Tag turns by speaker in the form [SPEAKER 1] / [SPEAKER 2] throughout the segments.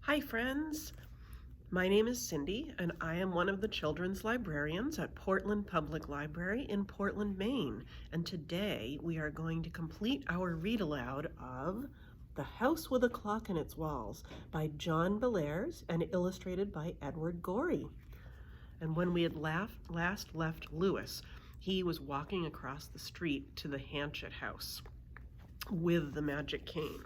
[SPEAKER 1] Hi friends, my name is Cindy and I am one of the children's librarians at Portland Public Library in Portland, Maine. And today we are going to complete our read aloud of The House with a Clock in Its Walls by John Bellairs and illustrated by Edward Gorey. And when we had last left Lewis, he was walking across the street to the Hanchett house with the magic cane.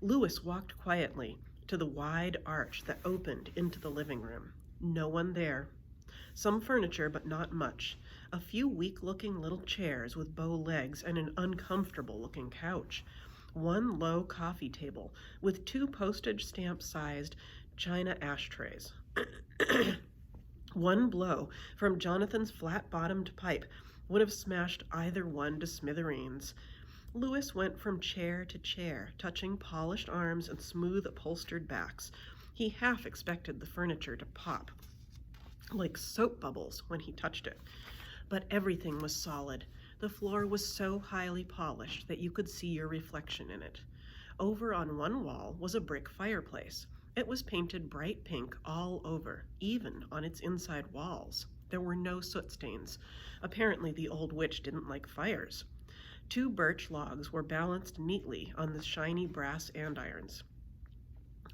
[SPEAKER 1] Lewis walked quietly to the wide arch that opened into the living room. No one there. Some furniture, but not much. A few weak-looking little chairs with bow legs and an uncomfortable-looking couch. One low coffee table with two postage stamp-sized china ashtrays. One blow from Jonathan's flat-bottomed pipe would have smashed either one to smithereens. Lewis went from chair to chair, touching polished arms and smooth upholstered backs. He half expected the furniture to pop like soap bubbles when he touched it. But everything was solid. The floor was so highly polished that you could see your reflection in it. Over on one wall was a brick fireplace. It was painted bright pink all over, even on its inside walls. There were no soot stains. Apparently the old witch didn't like fires. Two birch logs were balanced neatly on the shiny brass andirons.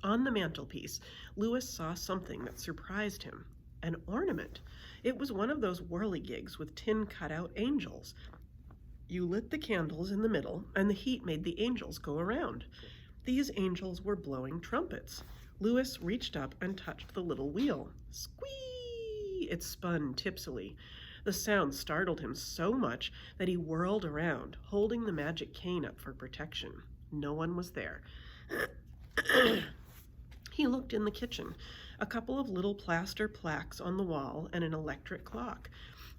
[SPEAKER 1] On the mantelpiece, Lewis saw something that surprised him. An ornament. It was one of those whirligigs with tin cutout angels. You lit the candles in the middle, and the heat made the angels go around. These angels were blowing trumpets. Lewis reached up and touched the little wheel. Squee! It spun tipsily. The sound startled him so much that he whirled around, holding the magic cane up for protection. No one was there. He looked in the kitchen. A couple of little plaster plaques on the wall and an electric clock.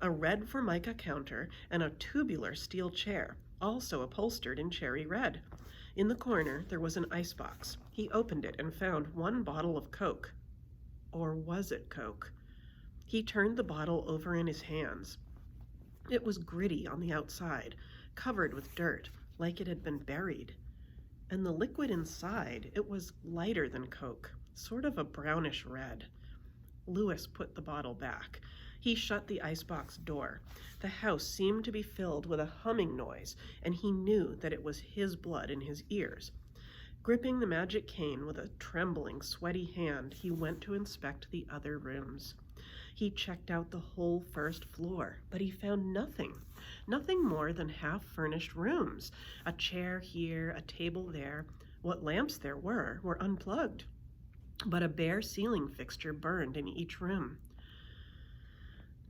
[SPEAKER 1] A red Formica counter and a tubular steel chair, also upholstered in cherry red. In the corner, there was an icebox. He opened it and found one bottle of Coke. Or was it Coke? He turned the bottle over in his hands. It was gritty on the outside, covered with dirt, like it had been buried. And the liquid inside, it was lighter than Coke, sort of a brownish red. Lewis put the bottle back. He shut the icebox door. The house seemed to be filled with a humming noise, and he knew that it was his blood in his ears. Gripping the magic cane with a trembling, sweaty hand, he went to inspect the other rooms. He checked out the whole first floor, but he found nothing. Nothing more than half-furnished rooms. A chair here, a table there. What lamps there were unplugged, but a bare ceiling fixture burned in each room.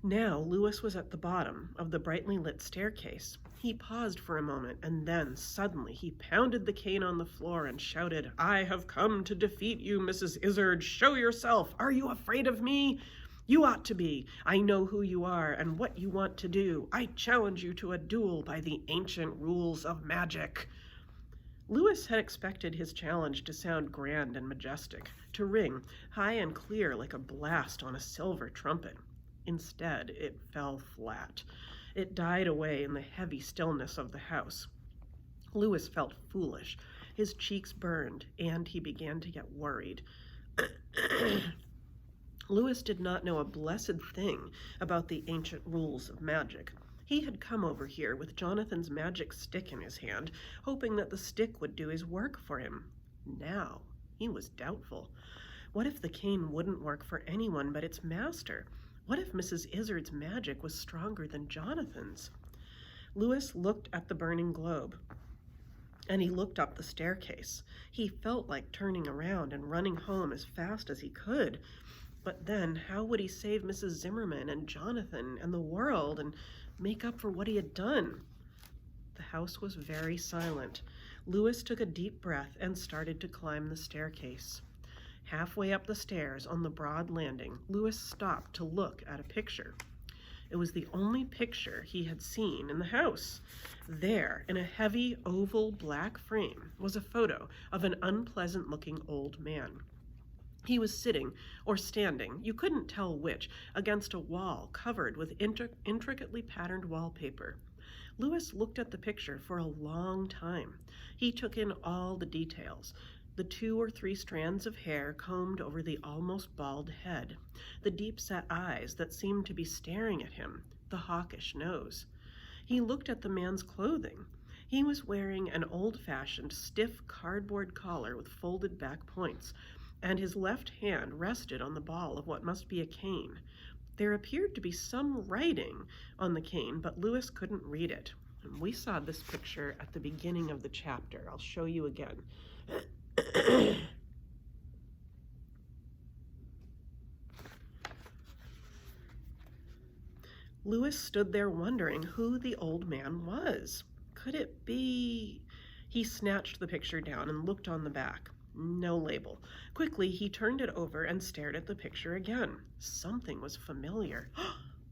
[SPEAKER 1] Now Lewis was at the bottom of the brightly lit staircase. He paused for a moment, and then, suddenly, he pounded the cane on the floor and shouted, "I have come to defeat you, Mrs. Izzard. Show yourself. Are you afraid of me? You ought to be. I know who you are and what you want to do. I challenge you to a duel by the ancient rules of magic." Lewis had expected his challenge to sound grand and majestic, to ring high and clear like a blast on a silver trumpet. Instead, it fell flat. It died away in the heavy stillness of the house. Lewis felt foolish. His cheeks burned, and he began to get worried. Lewis did not know a blessed thing about the ancient rules of magic. He had come over here with Jonathan's magic stick in his hand, hoping that the stick would do his work for him. Now, he was doubtful. What if the cane wouldn't work for anyone but its master? What if Mrs. Izzard's magic was stronger than Jonathan's? Lewis looked at the burning globe, and he looked up the staircase. He felt like turning around and running home as fast as he could. But then, how would he save Mrs. Zimmerman and Jonathan and the world and make up for what he had done? The house was very silent. Lewis took a deep breath and started to climb the staircase. Halfway up the stairs on the broad landing, Lewis stopped to look at a picture. It was the only picture he had seen in the house. There, in a heavy, oval black frame, was a photo of an unpleasant-looking old man. He was sitting, or standing, you couldn't tell which, against a wall covered with intricately patterned wallpaper. Lewis looked at the picture for a long time. He took in all the details. the 2 or 3 strands of hair combed over the almost bald head, the deep-set eyes that seemed to be staring at him, the hawkish nose. He looked at the man's clothing. He was wearing an old-fashioned, stiff cardboard collar with folded back points, and his left hand rested on the ball of what must be a cane. There appeared to be some writing on the cane, but Lewis couldn't read it. And we saw this picture at the beginning of the chapter. I'll show you again. Lewis stood there wondering who the old man was. Could it be? He snatched the picture down and looked on the back. No label. Quickly, he turned it over and stared at the picture again. Something was familiar.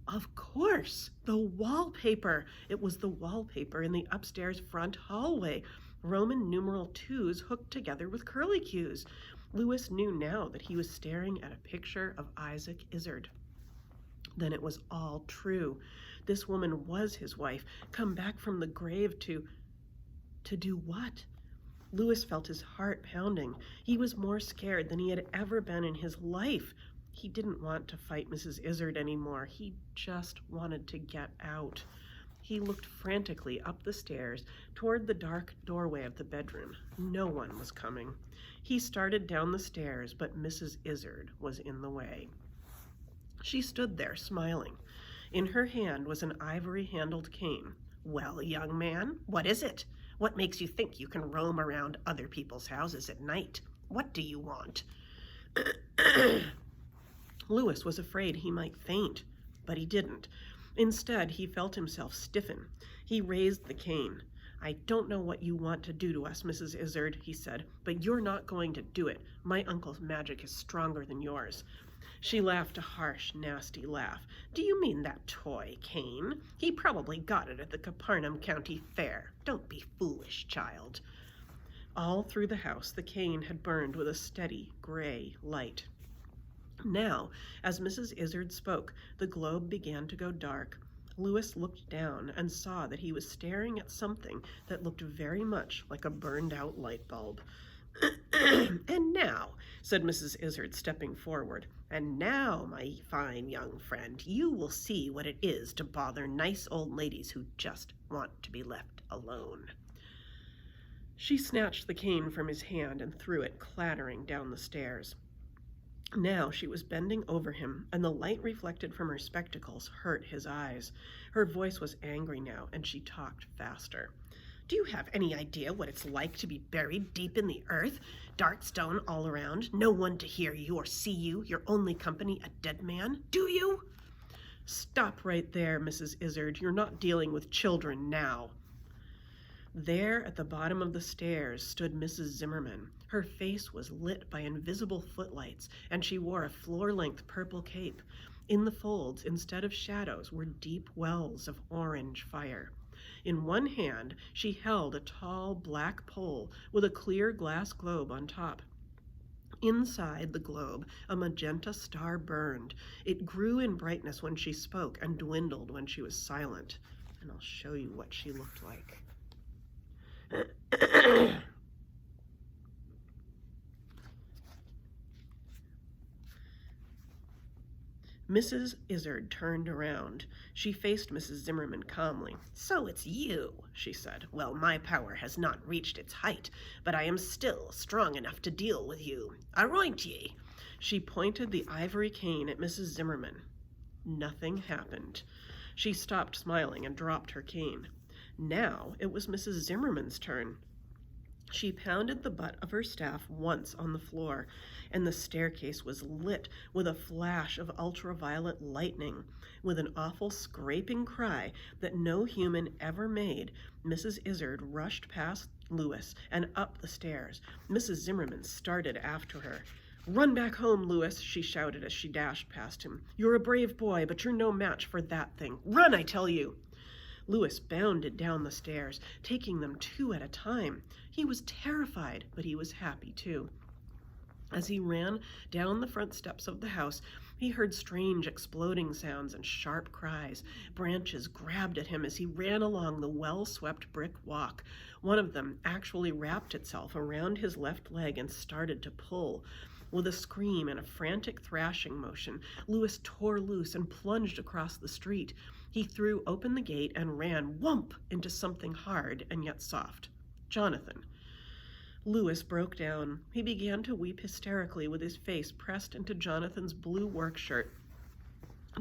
[SPEAKER 1] Of course, the wallpaper. It was the wallpaper in the upstairs front hallway. Roman numeral 2s hooked together with curlicues. Lewis knew now that he was staring at a picture of Isaac Izard. Then it was all true. This woman was his wife, come back from the grave to do what? Lewis felt his heart pounding. He was more scared than he had ever been in his life. He didn't want to fight Mrs. Izard anymore. He just wanted to get out. He looked frantically up the stairs toward the dark doorway of the bedroom. No one was coming. He started down the stairs, but Mrs. Izard was in the way. She stood there, smiling. In her hand was an ivory-handled cane. "Well, young man, what is it? What makes you think you can roam around other people's houses at night? What do you want?" Lewis was afraid he might faint, but he didn't. Instead, he felt himself stiffen. He raised the cane. "I don't know what you want to do to us, Mrs. Izard," he said, "but you're not going to do it. My uncle's magic is stronger than yours." She laughed a harsh, nasty laugh. "Do you mean that toy cane? He probably got it at the Capernaum County Fair. Don't be foolish, child." All through the house, the cane had burned with a steady, gray light. Now, as Mrs. Izard spoke, the globe began to go dark. Lewis looked down and saw that he was staring at something that looked very much like a burned-out light bulb. "And now," said Mrs. Izard, stepping forward, "and now, my fine young friend, you will see what it is to bother nice old ladies who just want to be left alone." She snatched the cane from his hand and threw it clattering down the stairs. Now she was bending over him, and the light reflected from her spectacles hurt his eyes. Her voice was angry now, and she talked faster. "Do you have any idea what it's like to be buried deep in the earth? Dark stone all around, no one to hear you or see you, your only company a dead man? Do you?" "Stop right there, Mrs. Izard. You're not dealing with children now." There at the bottom of the stairs stood Mrs. Zimmerman. Her face was lit by invisible footlights, and she wore a floor-length purple cape. In the folds, instead of shadows, were deep wells of orange fire. In one hand, she held a tall black pole with a clear glass globe on top. Inside the globe, a magenta star burned. It grew in brightness when she spoke and dwindled when she was silent. And I'll show you what she looked like. Mrs. Izard turned around. She faced Mrs. Zimmerman calmly. "So it's you," she said. "Well, my power has not reached its height, but I am still strong enough to deal with you. Aroint ye!" She pointed the ivory cane at Mrs. Zimmerman. Nothing happened. She stopped smiling and dropped her cane. Now it was Mrs. Zimmerman's turn. She pounded the butt of her staff once on the floor, and the staircase was lit with a flash of ultraviolet lightning. With an awful scraping cry that no human ever made, Mrs. Izard rushed past Lewis and up the stairs. Mrs. Zimmerman started after her. "Run back home, Lewis," she shouted as she dashed past him. "You're a brave boy, but you're no match for that thing. Run, I tell you!" Lewis bounded down the stairs, taking them 2 at a time. He was terrified, but he was happy too. As he ran down the front steps of the house, he heard strange exploding sounds and sharp cries. Branches grabbed at him as he ran along the well-swept brick walk. One of them actually wrapped itself around his left leg and started to pull. With a scream and a frantic thrashing motion, Louis tore loose and plunged across the street. He threw open the gate and ran whump into something hard and yet soft. Jonathan. Louis broke down. He began to weep hysterically with his face pressed into Jonathan's blue work shirt.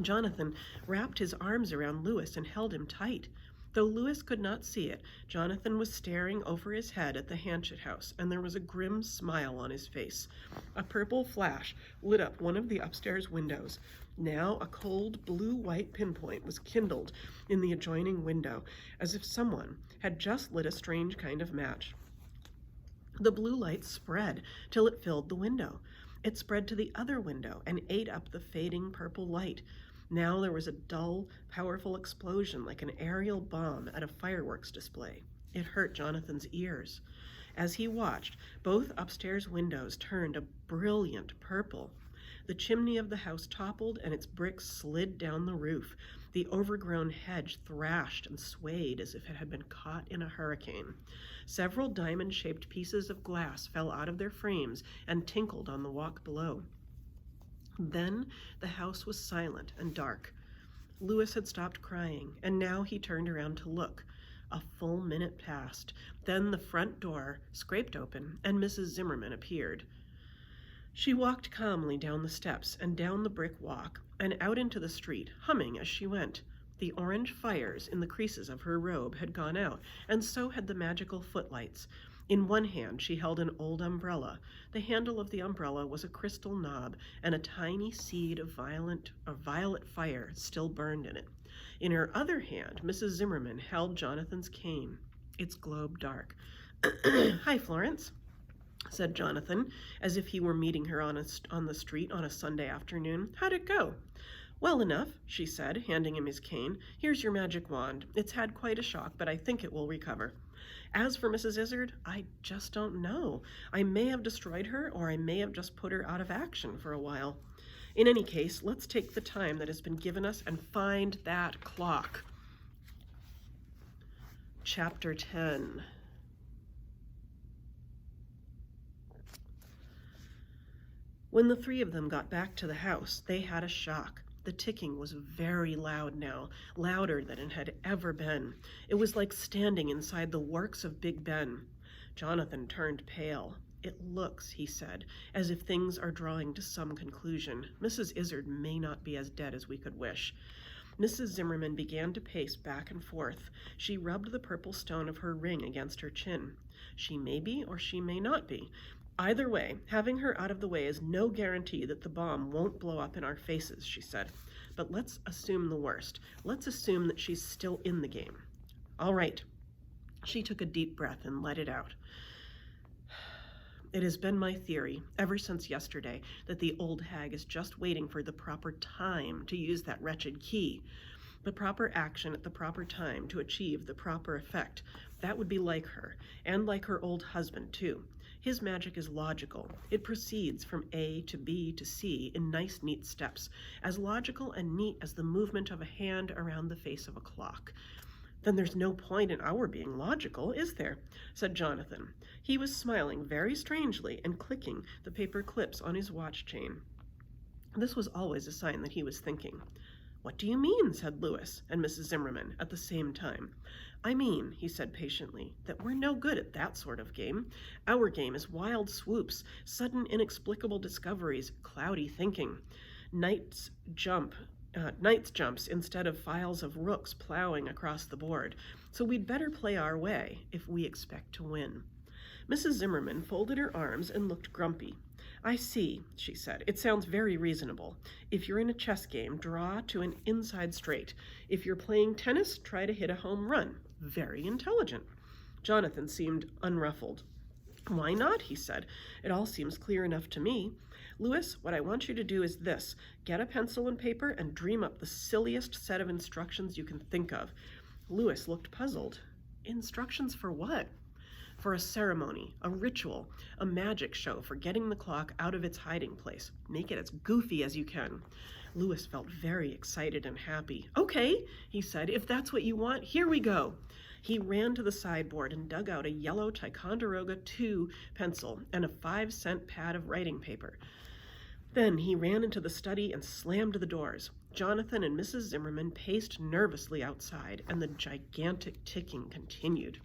[SPEAKER 1] Jonathan wrapped his arms around Louis and held him tight. Though Louis could not see it, Jonathan was staring over his head at the Hanchett house, and there was a grim smile on his face. A purple flash lit up one of the upstairs windows. Now a cold blue-white pinpoint was kindled in the adjoining window, as if someone had just lit a strange kind of match. The blue light spread till it filled the window. It spread to the other window and ate up the fading purple light. Now there was a dull, powerful explosion like an aerial bomb at a fireworks display. It hurt Jonathan's ears. As he watched, both upstairs windows turned a brilliant purple. The chimney of the house toppled and its bricks slid down the roof. The overgrown hedge thrashed and swayed as if it had been caught in a hurricane. Several diamond-shaped pieces of glass fell out of their frames and tinkled on the walk below. Then the house was silent and dark. Louis had stopped crying, and now he turned around to look. A full minute passed. Then the front door scraped open, and Mrs. Zimmerman appeared. She walked calmly down the steps and down the brick walk and out into the street, humming as she went. The orange fires in the creases of her robe had gone out, and so had the magical footlights. In one hand she held an old umbrella. The handle of the umbrella was a crystal knob, and a tiny seed of violet fire still burned in it. In her other hand, Mrs. Zimmerman held Jonathan's cane. Its globe dark. "Hi, Florence," said Jonathan, as if he were meeting her on the street on a Sunday afternoon. "How'd it go?" "Well enough," she said, handing him his cane. "Here's your magic wand. It's had quite a shock, but I think it will recover. As for Mrs. Izzard, I just don't know. I may have destroyed her, or I may have just put her out of action for a while. In any case, let's take the time that has been given us and find that clock." Chapter 10. When the three of them got back to the house, they had a shock. The ticking was very loud now, louder than it had ever been. It was like standing inside the works of Big Ben. Jonathan turned pale. "It looks," he said, "as if things are drawing to some conclusion. Mrs. Izzard may not be as dead as we could wish." Mrs. Zimmerman began to pace back and forth. She rubbed the purple stone of her ring against her chin. "She may be or she may not be. Either way, having her out of the way is no guarantee that the bomb won't blow up in our faces," she said. "But let's assume the worst. Let's assume that she's still in the game." "All right." She took a deep breath and let it out. "It has been my theory, ever since yesterday, that the old hag is just waiting for the proper time to use that wretched key. The proper action at the proper time to achieve the proper effect. That would be like her, and like her old husband, too. His magic is logical. It proceeds from A to B to C in nice, neat steps, as logical and neat as the movement of a hand around the face of a clock." "Then there's no point in our being logical, is there?" said Jonathan. He was smiling very strangely and clicking the paper clips on his watch chain. This was always a sign that he was thinking. "What do you mean?" said Louis and Mrs. Zimmerman at the same time. "I mean," he said patiently, "that we're no good at that sort of game. Our game is wild swoops, sudden inexplicable discoveries, cloudy thinking. Knight's jumps instead of files of rooks plowing across the board. So we'd better play our way if we expect to win." Mrs. Zimmerman folded her arms and looked grumpy. "I see," she said. "It sounds very reasonable. If you're in a chess game, draw to an inside straight. If you're playing tennis, try to hit a home run. Very intelligent." Jonathan seemed unruffled. "Why not?" he said. "It all seems clear enough to me. Louis, what I want you to do is this. Get a pencil and paper and dream up the silliest set of instructions you can think of." Louis looked puzzled. "Instructions for what?" for a ceremony, a ritual, a magic show for getting the clock out of its hiding place. Make it as goofy as you can. Louis felt very excited and happy. "Okay," he said, "if that's what you want, here we go." He ran to the sideboard and dug out a yellow Ticonderoga 2 pencil and a 5-cent pad of writing paper. Then he ran into the study and slammed the doors. Jonathan and Mrs. Zimmerman paced nervously outside, and the gigantic ticking continued.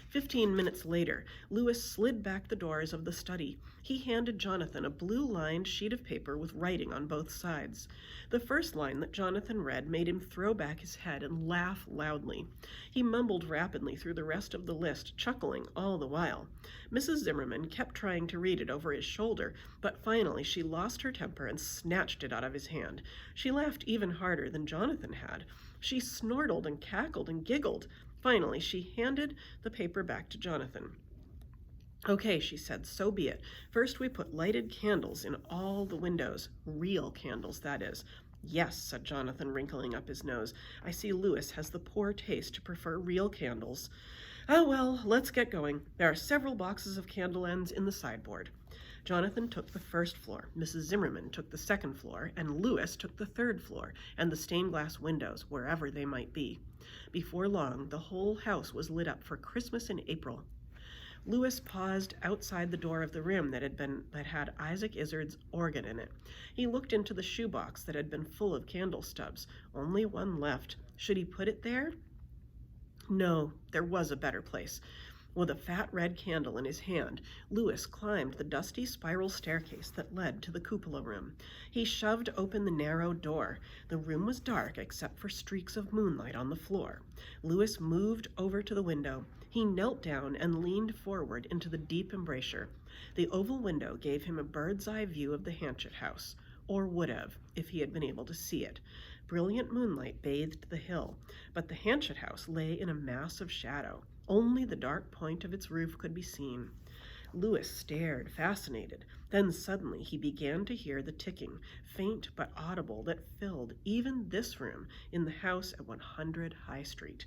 [SPEAKER 1] 15 minutes later, Louis slid back the doors of the study. He handed Jonathan a blue-lined sheet of paper with writing on both sides. The first line that Jonathan read made him throw back his head and laugh loudly. He mumbled rapidly through the rest of the list, chuckling all the while. Mrs. Zimmerman kept trying to read it over his shoulder, but finally she lost her temper and snatched it out of his hand. She laughed even harder than Jonathan had. She snortled and cackled and giggled. Finally, she handed the paper back to Jonathan. "Okay," she said, "so be it. First we put lighted candles in all the windows. Real candles, that is." "Yes," said Jonathan, wrinkling up his nose. "I see Louis has the poor taste to prefer real candles. Oh well, let's get going. There are several boxes of candle ends in the sideboard." Jonathan took the first floor, Mrs. Zimmerman took the second floor, and Louis took the third floor, and the stained glass windows, wherever they might be. Before long, the whole house was lit up for Christmas in April. Louis paused outside the door of the room that had Isaac Izard's organ in it. He looked into the shoebox that had been full of candle stubs. Only one left. Should he put it there? No, there was a better place. With a fat red candle in his hand, Louis climbed the dusty spiral staircase that led to the cupola room. He shoved open the narrow door. The room was dark except for streaks of moonlight on the floor. Louis moved over to the window. He knelt down and leaned forward into the deep embrasure. The oval window gave him a bird's-eye view of the Hanchett house, or would have, if he had been able to see it. Brilliant moonlight bathed the hill, but the Hanchett house lay in a mass of shadow. Only the dark point of its roof could be seen. Louis stared, fascinated. Then suddenly he began to hear the ticking, faint but audible, that filled even this room in the house at 100 High Street.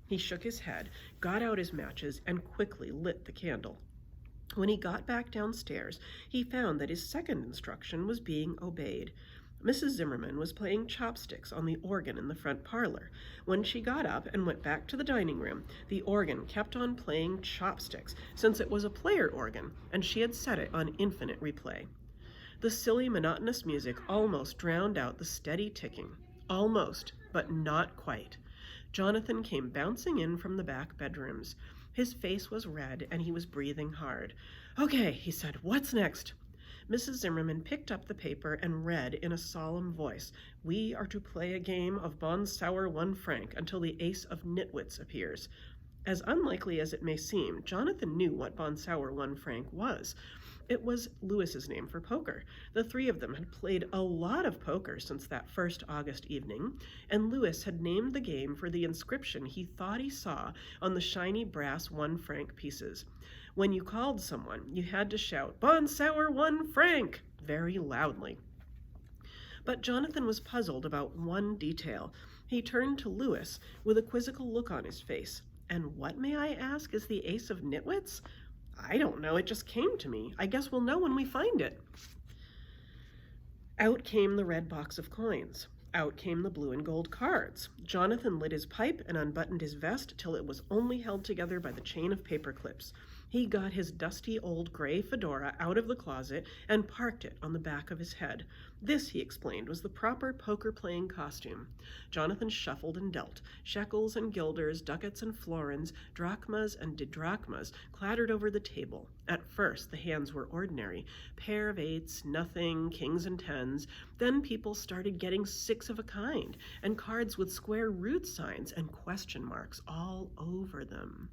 [SPEAKER 1] He shook his head, got out his matches, and quickly lit the candle. When he got back downstairs, he found that his second instruction was being obeyed. Mrs. Zimmerman was playing chopsticks on the organ in the front parlor. When she got up and went back to the dining room, the organ kept on playing chopsticks, since it was a player organ, and she had set it on infinite replay. The silly, monotonous music almost drowned out the steady ticking. Almost, but not quite. Jonathan came bouncing in from the back bedrooms. His face was red, and he was breathing hard. "Okay," he said, "what's next?" Mrs. Zimmerman picked up the paper and read in a solemn voice, "We are to play a game of Bon Sour 1 franc until the ace of nitwits appears." As unlikely as it may seem, Jonathan knew what Bon Sour 1 franc was. It was Louis's name for poker. The three of them had played a lot of poker since that first August evening, and Louis had named the game for the inscription he thought he saw on the shiny brass 1 franc pieces. When you called someone, you had to shout, "Bon Sour 1 franc!" very loudly. But Jonathan was puzzled about one detail. He turned to Louis with a quizzical look on his face. "And what, may I ask, is the ace of nitwits?" "I don't know, it just came to me. I guess we'll know when we find it." Out came the red box of coins. Out came the blue and gold cards. Jonathan lit his pipe and unbuttoned his vest till it was only held together by the chain of paper clips. He got his dusty old gray fedora out of the closet and parked it on the back of his head. This, he explained, was the proper poker-playing costume. Jonathan shuffled and dealt. Shekels and guilders, ducats and florins, drachmas and didrachmas clattered over the table. At first, the hands were ordinary. Pair of eights, nothing, kings and tens. Then people started getting six of a kind, and cards with square root signs and question marks all over them.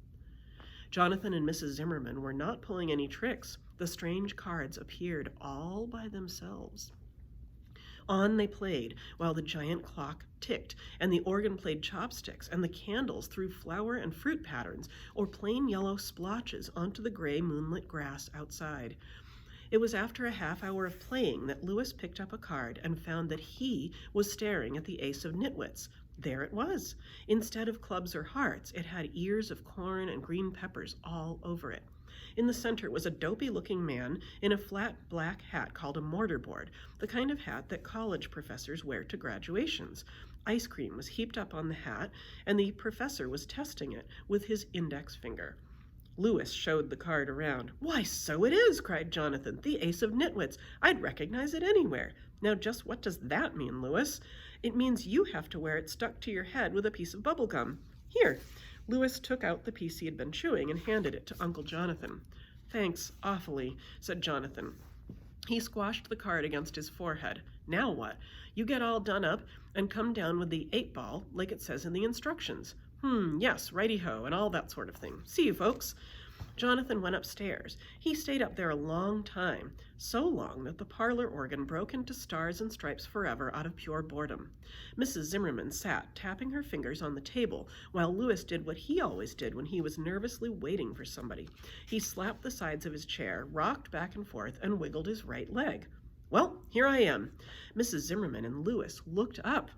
[SPEAKER 1] Jonathan and Mrs. Zimmerman were not pulling any tricks. The strange cards appeared all by themselves. On they played, while the giant clock ticked, and the organ played chopsticks, and the candles threw flower and fruit patterns or plain yellow splotches onto the gray moonlit grass outside. It was after a half hour of playing that Louis picked up a card and found that he was staring at the ace of nitwits. There it was. Instead of clubs or hearts, it had ears of corn and green peppers all over it. In the center was a dopey-looking man in a flat black hat called a mortarboard, the kind of hat that college professors wear to graduations. Ice cream was heaped up on the hat, and the professor was testing it with his index finger. Louis showed the card around. "Why, so it is!" cried Jonathan. "The ace of nitwits. I'd recognize it anywhere. Now, just what does that mean, Louis?" "It means you have to wear it stuck to your head with a piece of bubble gum. Here." Louis took out the piece he had been chewing and handed it to Uncle Jonathan. "Thanks, awfully," said Jonathan. He squashed the card against his forehead. "Now what? You get all done up and come down with the 8-ball like it says in the instructions." Yes, righty-ho, and all that sort of thing. See you, folks." Jonathan went upstairs. He stayed up there a long time, so long that the parlor organ broke into Stars and Stripes Forever out of pure boredom. Mrs. Zimmerman sat, tapping her fingers on the table, while Louis did what he always did when he was nervously waiting for somebody. He slapped the sides of his chair, rocked back and forth, and wiggled his right leg. "Well, here I am." Mrs. Zimmerman and Louis looked up.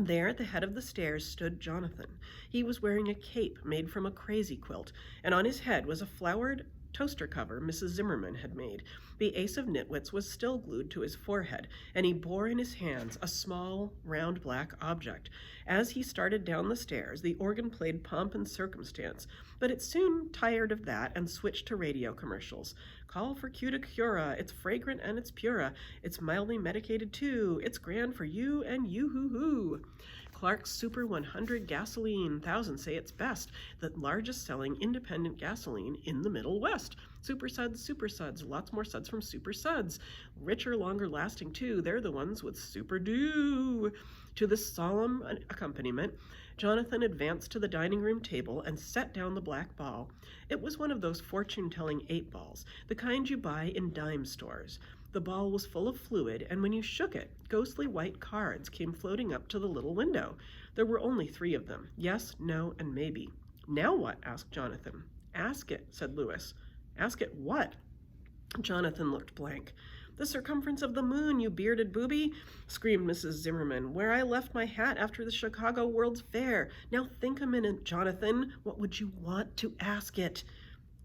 [SPEAKER 1] There at the head of the stairs stood Jonathan. He was wearing a cape made from a crazy quilt, and on his head was a flowered toaster cover Mrs. Zimmerman had made. The ace of nitwits was still glued to his forehead, and he bore in his hands a small, round black object. As he started down the stairs, the organ played Pomp and Circumstance, but it soon tired of that and switched to radio commercials. "Call for Cuticura, it's fragrant and it's pura, it's mildly medicated too, it's grand for you and you-hoo-hoo. Clark's Super 100 Gasoline, thousands say it's best, the largest selling independent gasoline in the Middle West. Super Suds, lots more suds from Super Suds. Richer, longer lasting too, they're the ones with Super Dew." To this solemn accompaniment, Jonathan advanced to the dining room table and set down the black ball. It was one of those fortune-telling 8-balls, the kind you buy in dime stores. The ball was full of fluid, and when you shook it, ghostly white cards came floating up to the little window. There were only 3 of them: yes, no, and maybe. "Now what?" asked Jonathan. "Ask it," said Louis. "Ask it what?" Jonathan looked blank. "The circumference of the moon, you bearded booby," screamed Mrs. Zimmerman, "where I left my hat after the Chicago World's Fair. Now think a minute, Jonathan. What would you want to ask it?"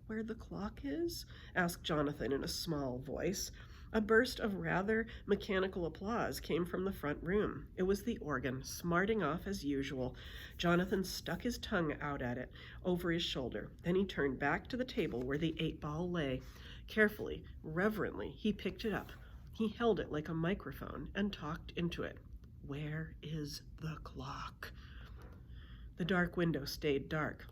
[SPEAKER 1] "Where the clock is?" asked Jonathan in a small voice. A burst of rather mechanical applause came from the front room. It was the organ, smarting off as usual. Jonathan stuck his tongue out at it over his shoulder. Then he turned back to the table where the 8-ball lay. Carefully, reverently, he picked it up. He held it like a microphone and talked into it. "Where is the clock?" The dark window stayed dark.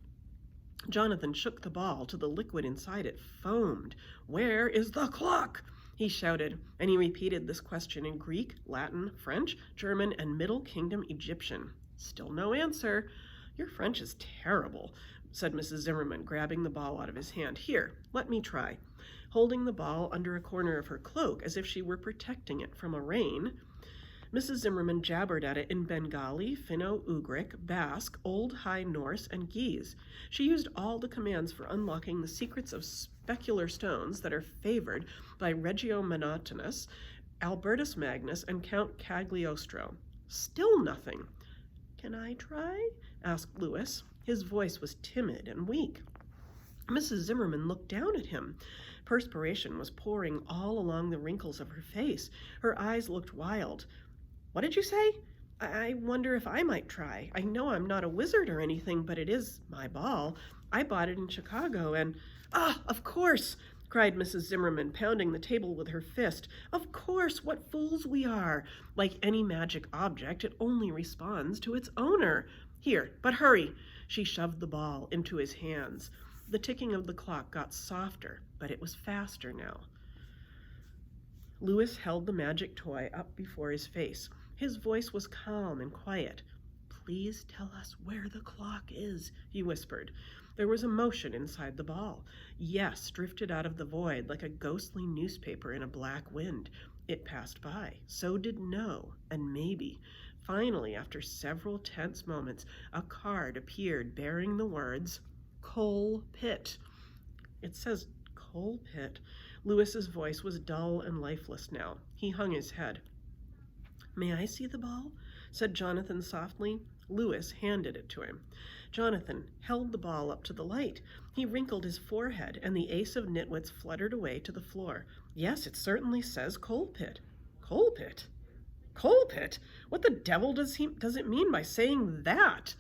[SPEAKER 1] Jonathan shook the ball till the liquid inside it foamed. "Where is the clock?" he shouted, and he repeated this question in Greek, Latin, French, German, and Middle Kingdom Egyptian. Still no answer. "Your French is terrible," said Mrs. Zimmerman, grabbing the ball out of his hand. "Here, let me try." Holding the ball under a corner of her cloak as if she were protecting it from a rain, Mrs. Zimmerman jabbered at it in Bengali, Finno-Ugric, Basque, Old High Norse, and Ge'ez. She used all the commands for unlocking the secrets of specular stones that are favored by Regiomontanus, Albertus Magnus, and Count Cagliostro. Still nothing. "Can I try?" asked Louis. His voice was timid and weak. Mrs. Zimmerman looked down at him. Perspiration was pouring all along the wrinkles of her face. Her eyes looked wild. "What did you say?" I wonder if I might try. I know I'm not a wizard or anything, but it is my ball. I bought it in Chicago and—" "Ah, of course!" cried Mrs. Zimmerman, pounding the table with her fist. "Of course! What fools we are! Like any magic object, it only responds to its owner. Here, but hurry!" She shoved the ball into his hands. The ticking of the clock got softer, but it was faster now. Louis held the magic toy up before his face. His voice was calm and quiet. "Please tell us where the clock is," he whispered. There was a motion inside the ball. Yes drifted out of the void like a ghostly newspaper in a black wind. It passed by. So did no and maybe. Finally, after several tense moments, a card appeared bearing the words, "Coal Pit." "It says Coal Pit." Louis's voice was dull and lifeless now. He hung his head. "May I see the ball?" said Jonathan softly. Louis handed it to him. Jonathan held the ball up to the light. He wrinkled his forehead, and the ace of nitwits fluttered away to the floor. Yes, it certainly says coal pit. Coal pit? Coal pit? What the devil does it mean by saying that?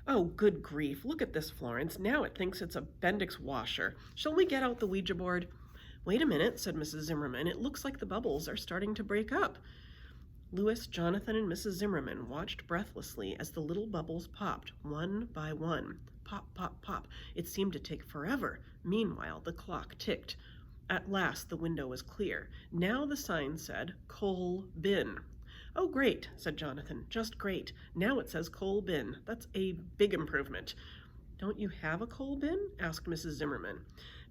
[SPEAKER 1] Oh, good grief. Look at this, Florence. Now it thinks it's a Bendix washer. Shall we get out the Ouija board? Wait a minute, said Mrs. Zimmerman. It looks like the bubbles are starting to break up. Louis, Jonathan, and Mrs. Zimmerman watched breathlessly as the little bubbles popped, one by one. Pop, pop, pop. It seemed to take forever. Meanwhile, the clock ticked. At last, the window was clear. Now the sign said, coal bin. Oh, great, said Jonathan. Just great. Now it says coal bin. That's a big improvement. Don't you have a coal bin? Asked Mrs. Zimmerman.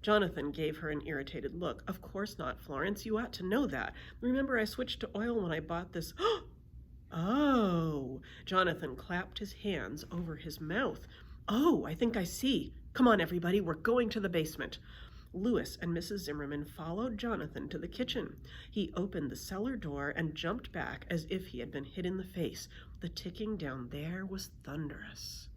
[SPEAKER 1] Jonathan gave her an irritated look. Of course not, Florence. You ought to know that. Remember, I switched to oil when I bought this. Oh! Jonathan clapped his hands over his mouth. Oh, I think I see. Come on, everybody. We're going to the basement. Louis and Mrs. Zimmerman followed Jonathan to the kitchen. He opened the cellar door and jumped back as if he had been hit in the face. The ticking down there was thunderous.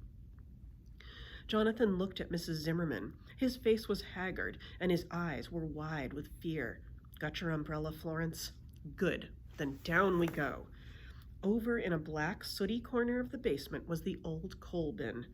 [SPEAKER 1] Jonathan looked at Mrs. Zimmerman. His face was haggard, and his eyes were wide with fear. Got your umbrella, Florence? Good. Then down we go. Over in a black, sooty corner of the basement was the old coal bin.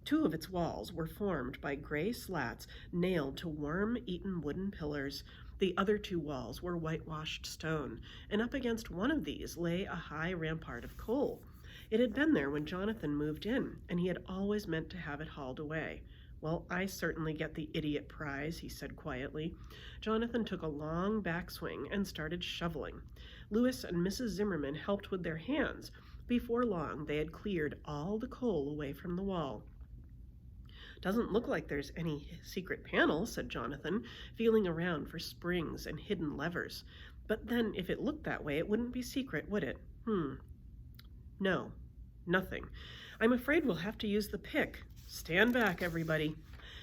[SPEAKER 1] Two of its walls were formed by gray slats nailed to worm-eaten wooden pillars. The other two walls were whitewashed stone, and up against one of these lay a high rampart of coal. It had been there when Jonathan moved in, and he had always meant to have it hauled away. Well, I certainly get the idiot prize, he said quietly. Jonathan took a long backswing and started shoveling. Louis and Mrs. Zimmerman helped with their hands. Before long, they had cleared all the coal away from the wall. Doesn't look like there's any secret panel, said Jonathan, feeling around for springs and hidden levers. But then, if it looked that way, it wouldn't be secret, would it? No, nothing. I'm afraid we'll have to use the pick. Stand back, everybody.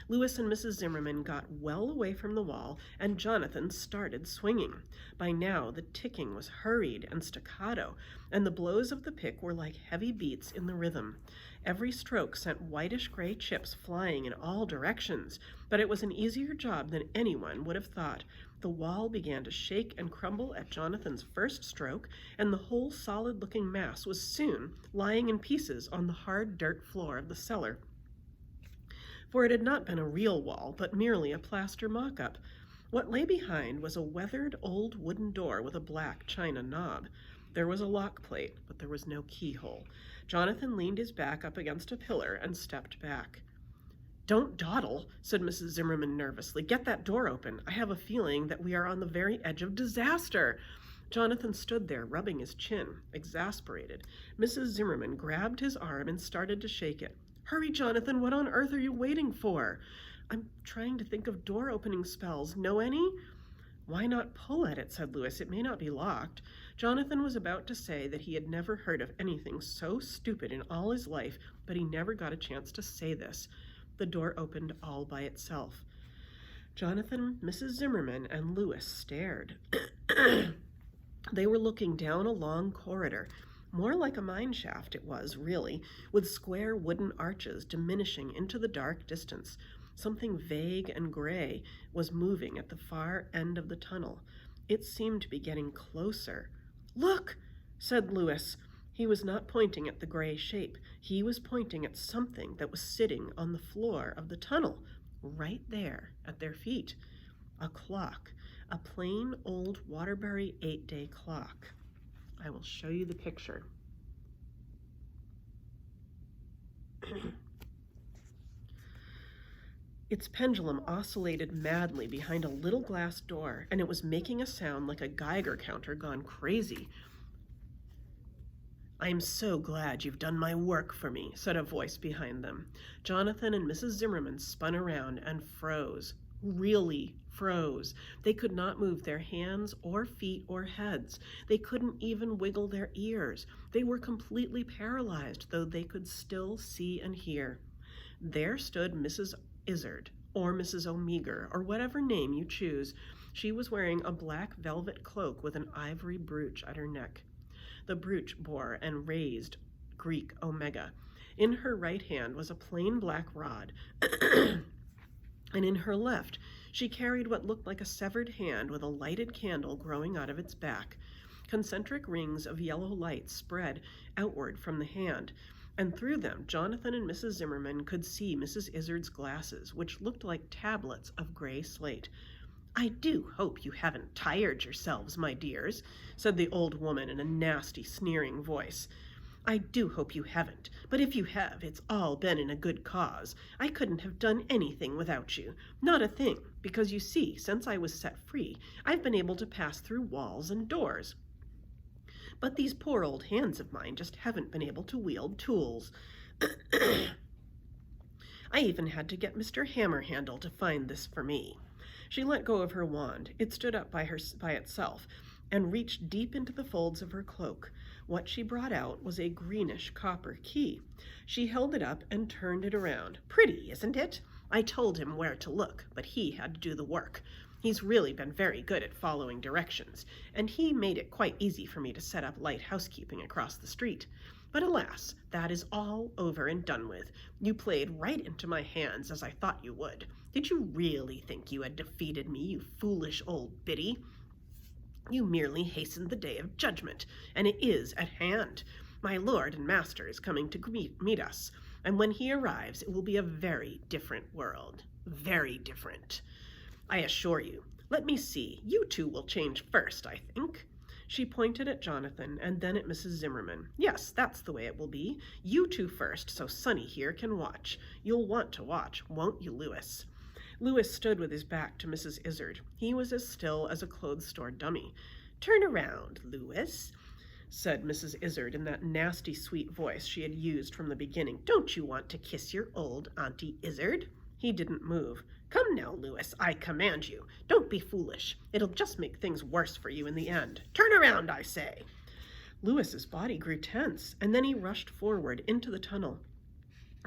[SPEAKER 1] Louis and Mrs. Zimmerman got well away from the wall, and Jonathan started swinging. By now, the ticking was hurried and staccato, and the blows of the pick were like heavy beats in the rhythm. Every stroke sent whitish-gray chips flying in all directions, but it was an easier job than anyone would have thought. The wall began to shake and crumble at Jonathan's first stroke, and the whole solid-looking mass was soon lying in pieces on the hard dirt floor of the cellar. For it had not been a real wall, but merely a plaster mock-up. What lay behind was a weathered old wooden door with a black china knob. There was a lock plate, but there was no keyhole. Jonathan leaned his back up against a pillar and stepped back. Don't dawdle, said Mrs. Zimmerman nervously. Get that door open. I have a feeling that we are on the very edge of disaster. Jonathan stood there, rubbing his chin, exasperated. Mrs. Zimmerman grabbed his arm and started to shake it. Hurry, Jonathan, what on earth are you waiting for? I'm trying to think of door-opening spells. Know any? Why not pull at it, said Louis. It may not be locked. Jonathan was about to say that he had never heard of anything so stupid in all his life, but he never got a chance to say this. The door opened all by itself. Jonathan, Mrs. Zimmerman, and Louis stared. They were looking down a long corridor. More like a mine shaft it was, really, with square wooden arches diminishing into the dark distance. Something vague and gray was moving at the far end of the tunnel. It seemed to be getting closer. Look, said Louis. He was not pointing at the gray shape. He was pointing at something that was sitting on the floor of the tunnel, right there at their feet. A clock, a plain old Waterbury 8-day clock. I will show you the picture. Its pendulum oscillated madly behind a little glass door, and it was making a sound like a Geiger counter gone crazy. I'm so glad you've done my work for me, said a voice behind them. Jonathan and Mrs. Zimmerman spun around and froze. Really froze. They could not move their hands or feet or heads. They couldn't even wiggle their ears. They were completely paralyzed, though they could still see and hear. There stood Mrs. Izzard, or Mrs. O'Meager, or whatever name you choose. She was wearing a black velvet cloak with an ivory brooch at her neck. The brooch bore an raised Greek omega. In her right hand was a plain black rod, and in her left she carried what looked like a severed hand with a lighted candle growing out of its back. Concentric rings of yellow light spread outward from the hand, and through them Jonathan and Mrs. Zimmerman could see Mrs. Izzard's glasses, which looked like tablets of gray slate. "I do hope you haven't tired yourselves, my dears," said the old woman in a nasty, sneering voice. "I do hope you haven't, but if you have, it's all been in a good cause. I couldn't have done anything without you, not a thing, because you see, since I was set free, I've been able to pass through walls and doors. But these poor old hands of mine just haven't been able to wield tools. I even had to get Mr. Hammerhandle to find this for me." She let go of her wand. It stood up by itself and reached deep into the folds of her cloak. What she brought out was a greenish copper key. She held it up and turned it around. "Pretty, isn't it? I told him where to look, but he had to do the work. He's really been very good at following directions, and he made it quite easy for me to set up light housekeeping across the street. But alas, that is all over and done with. You played right into my hands as I thought you would. Did you really think you had defeated me, you foolish old biddy? You merely hastened the day of judgment, and it is at hand. My lord and master is coming to meet us, and when he arrives it will be a very different world. Very different, I assure you. Let me see, you two will change first, I think." She pointed at Jonathan and then at Mrs. Zimmerman. "Yes, that's the way it will be. You two first, so Sonny here can watch. You'll want to watch, won't you, Louis?" Louis stood with his back to Mrs. Izzard. He was as still as a clothes store dummy. "Turn around, Louis," said Mrs. Izzard in that nasty, sweet voice she had used from the beginning. "Don't you want to kiss your old Auntie Izzard?" He didn't move. "Come now, Louis, I command you. Don't be foolish. It'll just make things worse for you in the end. Turn around, I say." Louis's body grew tense, and then he rushed forward into the tunnel.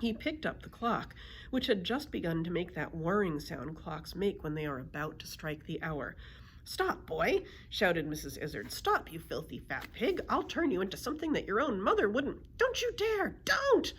[SPEAKER 1] He picked up the clock, which had just begun to make that whirring sound clocks make when they are about to strike the hour. "Stop, boy," shouted Mrs. Izzard. "Stop, you filthy fat pig. I'll turn you into something that your own mother wouldn't. Don't you dare! Don't!"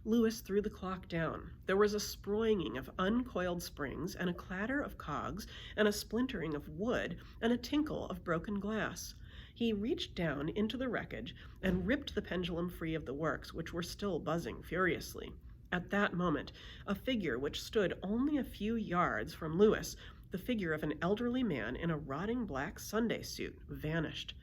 [SPEAKER 1] Louis threw the clock down. There was a sproinging of uncoiled springs, and a clatter of cogs, and a splintering of wood, and a tinkle of broken glass. He reached down into the wreckage and ripped the pendulum free of the works, which were still buzzing furiously. At that moment, a figure which stood only a few yards from Louis, the figure of an elderly man in a rotting black Sunday suit, vanished.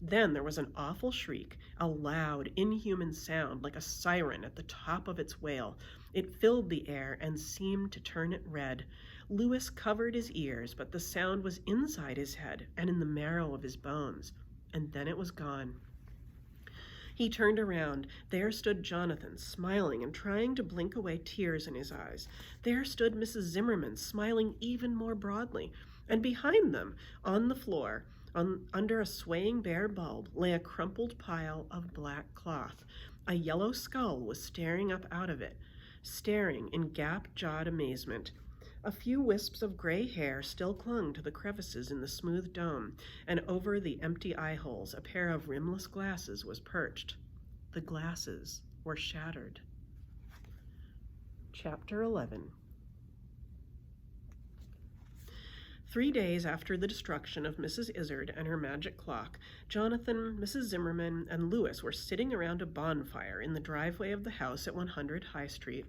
[SPEAKER 1] Then there was an awful shriek, a loud, inhuman sound like a siren at the top of its wail. It filled the air and seemed to turn it red. Louis covered his ears, but the sound was inside his head and in the marrow of his bones. And then it was gone. He turned around. There stood Jonathan, smiling and trying to blink away tears in his eyes. There stood Mrs. Zimmerman, smiling even more broadly. And behind them, on the floor, under a swaying bare bulb, lay a crumpled pile of black cloth. A yellow skull was staring up out of it, staring in gap-jawed amazement. A few wisps of gray hair still clung to the crevices in the smooth dome, and over the empty eye-holes a pair of rimless glasses was perched. The glasses were shattered. Chapter 11. 3 days after the destruction of Mrs. Izzard and her magic clock, Jonathan, Mrs. Zimmerman, and Louis were sitting around a bonfire in the driveway of the house at 100 High Street.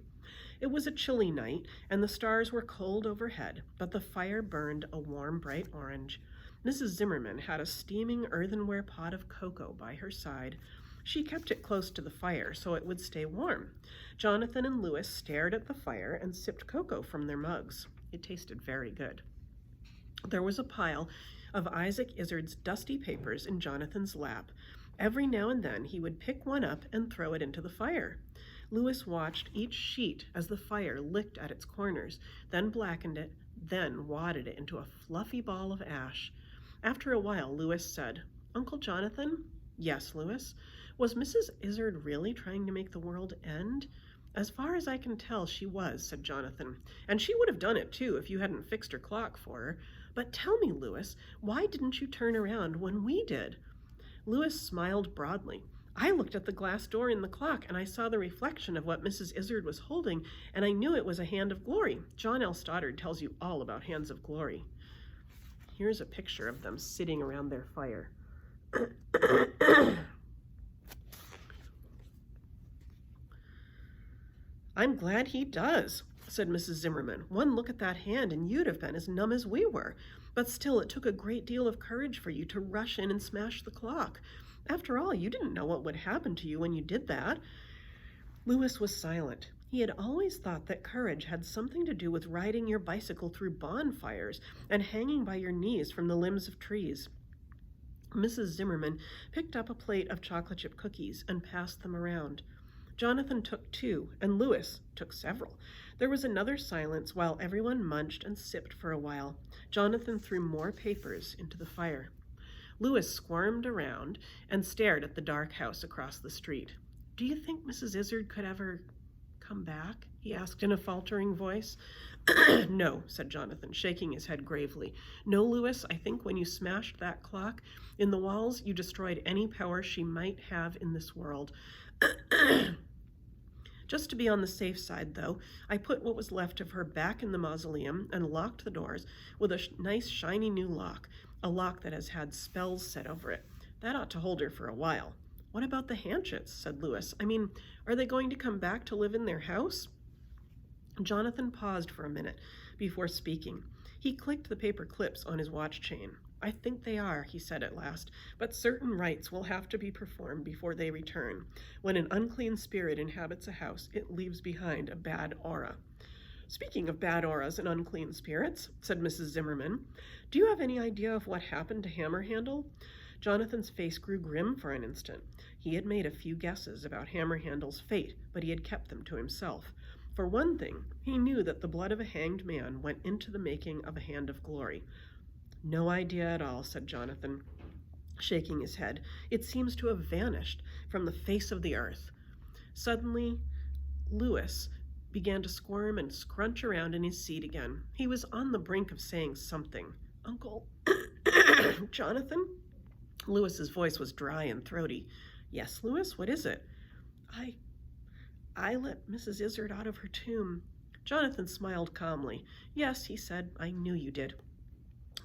[SPEAKER 1] It was a chilly night, and the stars were cold overhead, but the fire burned a warm, bright orange. Mrs. Zimmerman had a steaming earthenware pot of cocoa by her side. She kept it close to the fire so it would stay warm. Jonathan and Louis stared at the fire and sipped cocoa from their mugs. It tasted very good. There was a pile of Isaac Izzard's dusty papers in Jonathan's lap. Every now and then he would pick one up and throw it into the fire. Louis watched each sheet as the fire licked at its corners, then blackened it, then wadded it into a fluffy ball of ash. After a while, Louis said, "Uncle Jonathan?" "Yes, Louis." "Was Mrs. Izzard really trying to make the world end?" "As far as I can tell, she was," said Jonathan. "And she would have done it, too, if you hadn't fixed her clock for her. But tell me, Louis, why didn't you turn around when we did?" Louis smiled broadly. I looked at the glass door in the clock, and I saw the reflection of what Mrs. Izzard was holding, and I knew it was a hand of glory. John L. Stoddard tells you all about hands of glory. Here's a picture of them sitting around their fire. I'm glad he does, said Mrs. Zimmerman. One look at that hand and you'd have been as numb as we were. But still, it took a great deal of courage for you to rush in and smash the clock. After all, you didn't know what would happen to you when you did that. Louis was silent. He had always thought that courage had something to do with riding your bicycle through bonfires and hanging by your knees from the limbs of trees. Mrs. Zimmerman picked up a plate of chocolate chip cookies and passed them around. Jonathan took 2, and Louis took several. There was another silence while everyone munched and sipped for a while. Jonathan threw more papers into the fire. Louis squirmed around and stared at the dark house across the street. Do you think Mrs. Izzard could ever come back? He asked in a faltering voice. No, said Jonathan, shaking his head gravely. No, Louis, I think when you smashed that clock in the walls, you destroyed any power she might have in this world. Just to be on the safe side, though, I put what was left of her back in the mausoleum and locked the doors with a nice shiny new lock, a lock that has had spells set over it. That ought to hold her for a while. What about the Hanchets? Said Louis. I mean, are they going to come back to live in their house? Jonathan paused for a minute before speaking. He clicked the paper clips on his watch chain. I think they are, he said at last, but certain rites will have to be performed before they return. When an unclean spirit inhabits a house, it leaves behind a bad aura. Speaking of bad auras and unclean spirits, said Mrs. Zimmerman, do you have any idea of what happened to Hammerhandle? Jonathan's face grew grim for an instant. He had made a few guesses about Hammerhandle's fate, but he had kept them to himself. For one thing, he knew that the blood of a hanged man went into the making of a hand of glory. No idea at all, said Jonathan, shaking his head. It seems to have vanished from the face of the earth. Suddenly, Louis began to squirm and scrunch around in his seat again. He was on the brink of saying something. Uncle Jonathan? Louis's voice was dry and throaty. Yes, Louis, what is it? I let Mrs. Izzard out of her tomb. Jonathan smiled calmly. Yes, he said, I knew you did.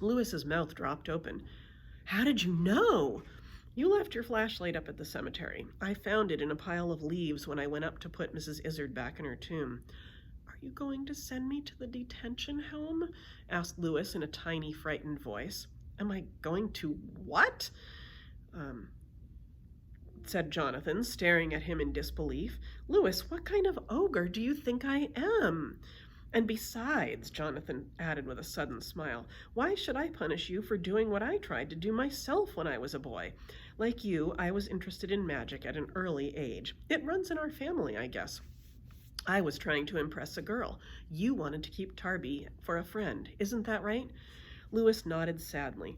[SPEAKER 1] Louis's mouth dropped open. How did you know? You left your flashlight up at the cemetery. I found it in a pile of leaves when I went up to put Mrs. Izzard back in her tomb. Are you going to send me to the detention home? Asked Louis in a tiny, frightened voice. Am I going to what? Said Jonathan, staring at him in disbelief. Louis, what kind of ogre do you think I am? And besides, Jonathan added with a sudden smile, why should I punish you for doing what I tried to do myself when I was a boy? Like you, I was interested in magic at an early age. It runs in our family, I guess. I was trying to impress a girl. You wanted to keep Tarby for a friend. Isn't that right? Louis nodded sadly.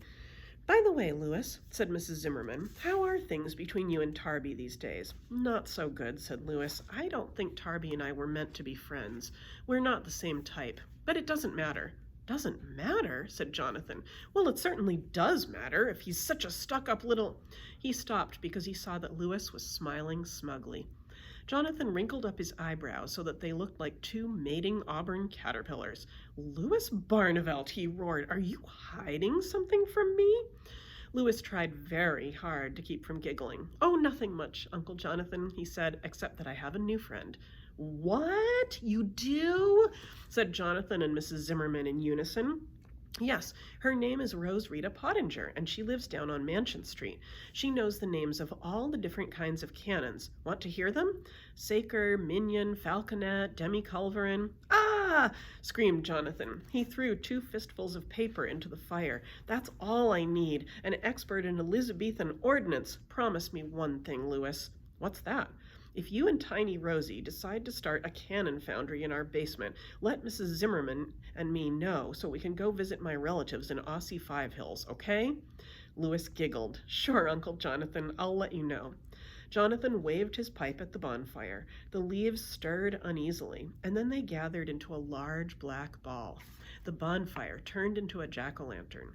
[SPEAKER 1] By the way, Louis, said Mrs. Zimmerman, how are things between you and Tarby these days? Not so good, said Louis. I don't think Tarby and I were meant to be friends. We're not the same type. But it doesn't matter. Doesn't matter, said Jonathan. Well, it certainly does matter if he's such a stuck-up little... He stopped because he saw that Louis was smiling smugly. Jonathan wrinkled up his eyebrows so that they looked like 2 mating auburn caterpillars. Louis Barnevelt, he roared, are you hiding something from me? Louis tried very hard to keep from giggling. Oh, nothing much, Uncle Jonathan, he said, except that I have a new friend. What? You do? Said Jonathan and Mrs. Zimmerman in unison. Yes, her name is Rose Rita Pottinger, and she lives down on Mansion Street. She knows the names of all the different kinds of cannons. Want to hear them? Saker, Minion, Falconet, Demi-Culverin. Ah! Screamed Jonathan. He threw 2 fistfuls of paper into the fire. That's all I need, an expert in Elizabethan ordnance. Promise me one thing, Louis. What's that? If you and Tiny Rosie decide to start a cannon foundry in our basement, let Mrs. Zimmerman and me know so we can go visit my relatives in Aussie Five Hills, okay? Louis giggled. Sure, Uncle Jonathan, I'll let you know. Jonathan waved his pipe at the bonfire. The leaves stirred uneasily, and then they gathered into a large black ball. The bonfire turned into a jack-o'-lantern.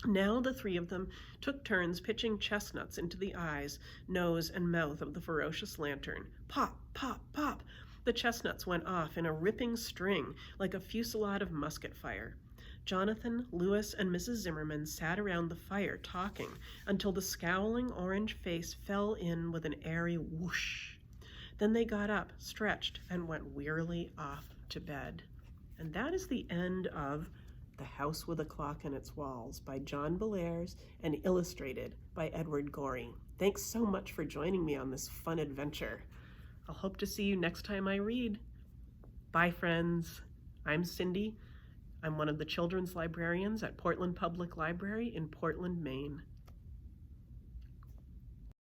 [SPEAKER 1] Now the three of them took turns pitching chestnuts into the eyes, nose, and mouth of the ferocious lantern. Pop, pop, pop! The chestnuts went off in a ripping string, like a fusillade of musket fire. Jonathan, Lewis, and Mrs. Zimmerman sat around the fire talking until the scowling orange face fell in with an airy whoosh. Then they got up, stretched, and went wearily off to bed. And that is the end of The House with a Clock in Its Walls by John Bellairs and illustrated by Edward Gorey. Thanks so much for joining me on this fun adventure. I'll hope to see you next time I read. Bye, friends. I'm Cindy. I'm one of the children's librarians at Portland Public Library in Portland, Maine.